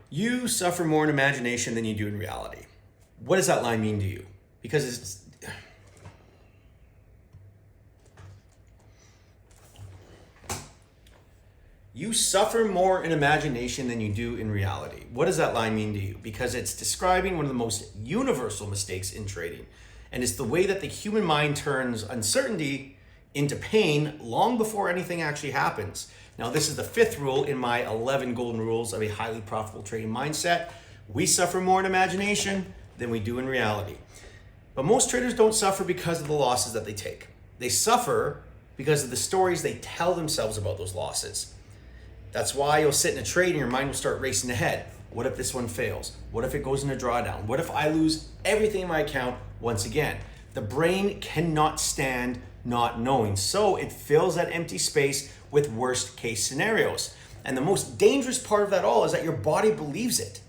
You suffer more in imagination than you do in reality. What does that line mean to you? Because you suffer more in imagination than you do in reality. What does that line mean to you? Because it's describing one of the most universal mistakes in trading. And it's the way that the human mind turns uncertainty into pain long before anything actually happens. Now, this is the fifth rule in my 11 golden rules of a highly profitable trading mindset. We suffer more in imagination than we do in reality. But most traders don't suffer because of the losses that they take. They suffer because of the stories they tell themselves about those losses. That's why you'll sit in a trade and your mind will start racing ahead. What if this one fails? What if it goes in a drawdown? What if I lose everything in my account once again? The brain cannot stand not knowing, so it fills that empty space with worst case scenarios. And the most dangerous part of that all is that your body believes it.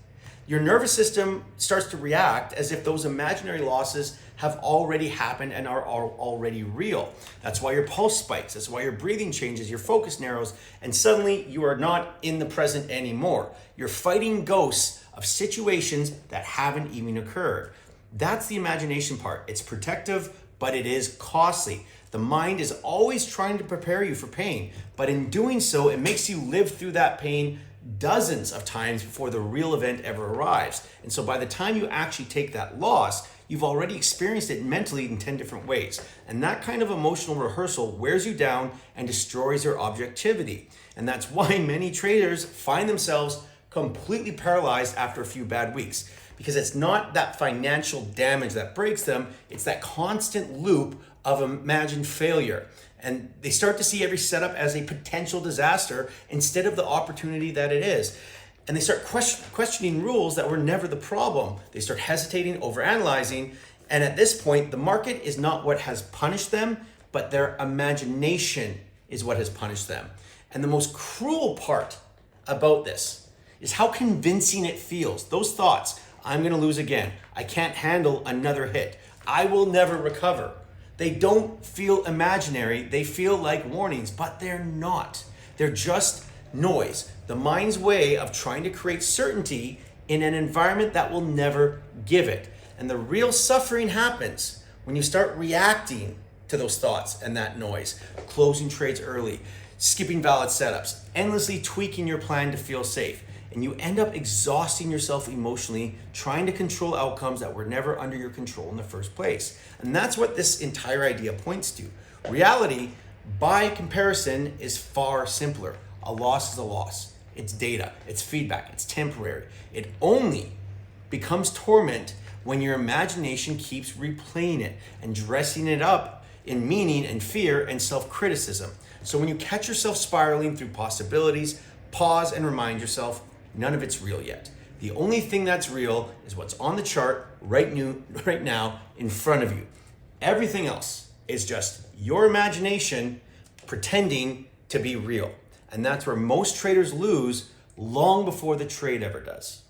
Your nervous system starts to react as if those imaginary losses have already happened and are already real. That's why your pulse spikes. That's why your breathing changes, your focus narrows, and suddenly you are not in the present anymore. You're fighting ghosts of situations that haven't even occurred. That's the imagination part. It's protective, but it is costly. The mind is always trying to prepare you for pain, but in doing so, it makes you live through that pain dozens of times before the real event ever arrives. And so by the time you actually take that loss, you've already experienced it mentally in 10 different ways. And that kind of emotional rehearsal wears you down and destroys your objectivity. And that's why many traders find themselves completely paralyzed after a few bad weeks. Because it's not that financial damage that breaks them, it's that constant loop of imagined failure. And they start to see every setup as a potential disaster instead of the opportunity that it is. And they start questioning rules that were never the problem. They start hesitating, overanalyzing. And at this point, the market is not what has punished them, but their imagination is what has punished them. And the most cruel part about this is how convincing it feels. Those thoughts, I'm going to lose again. I can't handle another hit. I will never recover. They don't feel imaginary. They feel like warnings, but they're not. They're just noise. The mind's way of trying to create certainty in an environment that will never give it. And the real suffering happens when you start reacting to those thoughts and that noise, closing trades early, skipping valid setups, endlessly tweaking your plan to feel safe. And you end up exhausting yourself emotionally, trying to control outcomes that were never under your control in the first place. And that's what this entire idea points to. Reality, by comparison, is far simpler. A loss is a loss. It's data, it's feedback, it's temporary. It only becomes torment when your imagination keeps replaying it and dressing it up in meaning and fear and self-criticism. So when you catch yourself spiraling through possibilities, pause and remind yourself, none of it's real yet. The only thing that's real is what's on the chart right now in front of you. Everything else is just your imagination pretending to be real. And that's where most traders lose long before the trade ever does.